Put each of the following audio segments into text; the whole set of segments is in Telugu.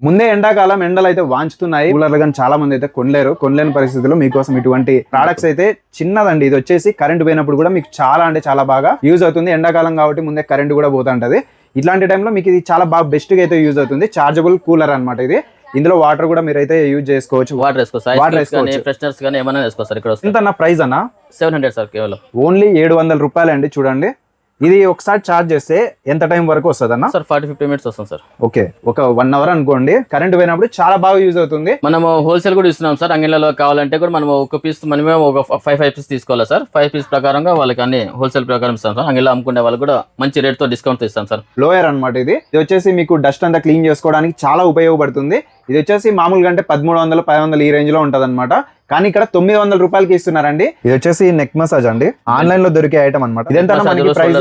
ముందే ఎండాకాలం ఎండలు అయితే వాంచుతున్నాయి, కూలర్లు కానీ చాలా మంది అయితే కొనలేని పరిస్థితుల్లో మీకోసం ఇటువంటి ప్రొడక్ట్స్ అయితే చిన్నదండి. ఇది వచ్చేసి కరెంట్ పోయినప్పుడు కూడా మీకు చాలా అంటే చాలా బాగా యూజ్ అవుతుంది. ఎండాకాలం కాబట్టి ముందే కరెంట్ కూడా పోతుంటది. ఇట్లాంటి టైంలో మీకు ఇది చాలా బాగా బెస్ట్ గా అయితే యూజ్ అవుతుంది. చార్జబుల్ కూలర్ అన్నమాట ఇది. ఇందులో వాటర్ కూడా మీరు అయితే యూజ్ చేసుకోవచ్చు. వాటర్ వేసుకోవచ్చు, ఫ్రెషనర్స్ కానీ ఏమైనా వేసుకోవచ్చు. ఇక్కడ ఎంత అన్న ప్రైస్ అన్న? 700 సార్, కేవలం ఓన్లీ 700 రూపాయలు అండి. చూడండి, ఇది ఒకసారి చార్జ్ చేస్తే ఎంత టైం వరకు వస్తుంది అన్న? సార్ 40-50 మినిట్స్ వస్తుంది సార్. ఓకే, ఒక 1 అవర్ అనుకోండి. కరెంట్ పోయినప్పుడు చాలా బాగా యూజ్ అవుతుంది. మనము హోల్సేల్ కూడా ఇస్తున్నాం సార్. అంగన్లలో కావాలంటే కూడా మనం ఒక పీస్ మనమే ఒక 5 పీస్ తీసుకోవాలి సార్. 5 పీస్ ప్రకారంగా వాళ్ళకి అన్ని హోల్సేల్ ప్రకారం ఇస్తాం సార్. అంగన్లో అమ్ముకునే వాళ్ళు కూడా మంచి రేట్ తో డిస్కౌంట్ ఇస్తాం సార్. లోయర్ అన్నమాట ఇది. ఇది వచ్చేసి మీకు డస్ట్ అంతా క్లీన్ చేసుకోవడానికి చాలా ఉపయోగపడుతుంది. ఇది వచ్చేసి మామూలుగా అంటే 1300-1500 ఈ రేంజ్ లో ఉంటది అనమాట. కానీ ఇక్కడ 900 రూపాయలకి ఇస్తున్నారండి. ఇది వచ్చేసి నెక్ మసాజ్ అండి, ఆన్లైన్ లో దొరికే ఐటమ్ అనమాట. ఇదంతా ప్రైస్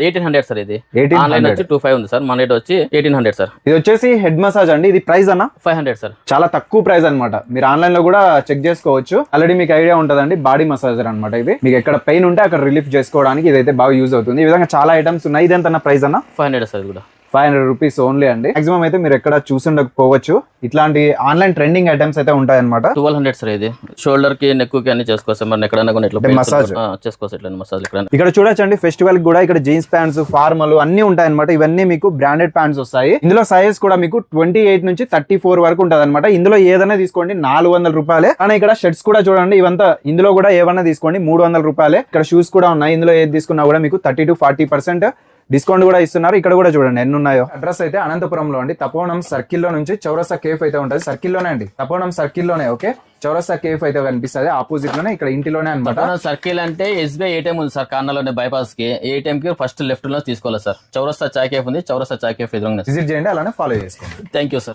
1800 సార్. ఇది ఆన్లైన్ వచ్చి 2500 ఉంది సార్, మన రేట్ వచ్చి 1800 సార్. ఇది వచ్చేసి హెడ్ మసాజ్ అండి. ఇది ప్రైస్ అన్న 500 సార్. చాలా తక్కువ ప్రైస్ అనమాట. మీరు ఆన్లైన్ లో కూడా చెక్ చేసుకోవచ్చు. ఆల్రెడీ మీకు ఐడియా ఉంటదండి, బాడీ మసాజర్ అనమాట. ఇది మీకు ఎక్కడ పెయిన్ ఉంటే అక్కడ రిలీఫ్ చేసుకోవడానికి ఇదైతే బాగా యూజ్ అవుతుంది. ఈ విధంగా చాలా ఐటమ్స్ ఉన్నాయి. ఇది ఎంత ప్రైస్ అన్న? 500 సార్. కూడా 500 రూపీస్ ఓన్లీ అండి. మాక్సిమం అయితే మీరు ఎక్కడ చూసుండకపోవచ్చు. ఇట్లాంటి ఆన్లైన్ ట్రెండింగ్ ఐటమ్స్ అయితే ఉంటాయి అనమాట. 1200 సార్. ఇది షోల్డర్ కి, నెక్ కి అన్ని చేసుకోవచ్చు. మరి ఎక్కడైనా మసాజ్ చేసుకోవచ్చు. ఇట్లా మసాజ్ ఇక్కడ చూడొచ్చండి. ఫెస్టివల్ కూడా ఇక్కడ జీన్స్ ప్యాంట్స్, ఫార్మల్ అన్ని ఉంటాయి అనమాట. ఇవన్నీ మీకు బ్రాండెడ్ ప్యాంట్స్ వస్తాయి. ఇందులో సైజ్ కూడా మీకు 28 నుంచి 34 వరకు ఉంటది అనమాట. ఇందులో ఏదైనా తీసుకోండి 400 రూపాయలే. కానీ ఇక్కడ షర్ట్స్ కూడా చూడండి, ఇవంతా ఇందులో కూడా ఏమన్నా తీసుకోండి 300 రూపాయలే. ఇక్కడ షూస్ కూడా ఉన్నాయి. ఇందులో ఏది తీసుకున్నా కూడా మీకు 30-40% డిస్కౌంట్ కూడా ఇస్తున్నారు. ఇక్కడ కూడా చూడండి ఎన్ని ఉన్నాయో. అడ్రస్ అయితే అనంతపురంలో అండి, తపోవనం సర్కిల్ లో నుంచి చౌరస్తా కేఫ్ అయితే ఉంటుంది. సర్కిల్లోనే అండి, తపోవనం సర్కిల్ లోనే. ఓకే, చౌరస్తా కేఫ్ అయితే కనిపిస్తుంది ఆపోజిట్ లోనే, ఇక్కడ ఇంటిలోనే అనమాట. సర్కిల్ అంటే SBI ATM ఉంది సార్ కార్నర్లోనే, బైపాస్ కి. ATM కి ఫస్ట్ లెఫ్ట్ లో తీసుకోవాలి సార్. చౌరస్తా చాయ్ కేఫ్ ఉంది, చౌరస్తా చాయ్ కేఫ్ ఎదురుగా విజిట్ చేయండి, అలానే ఫాలో చేసుకోండి. Thank you sir.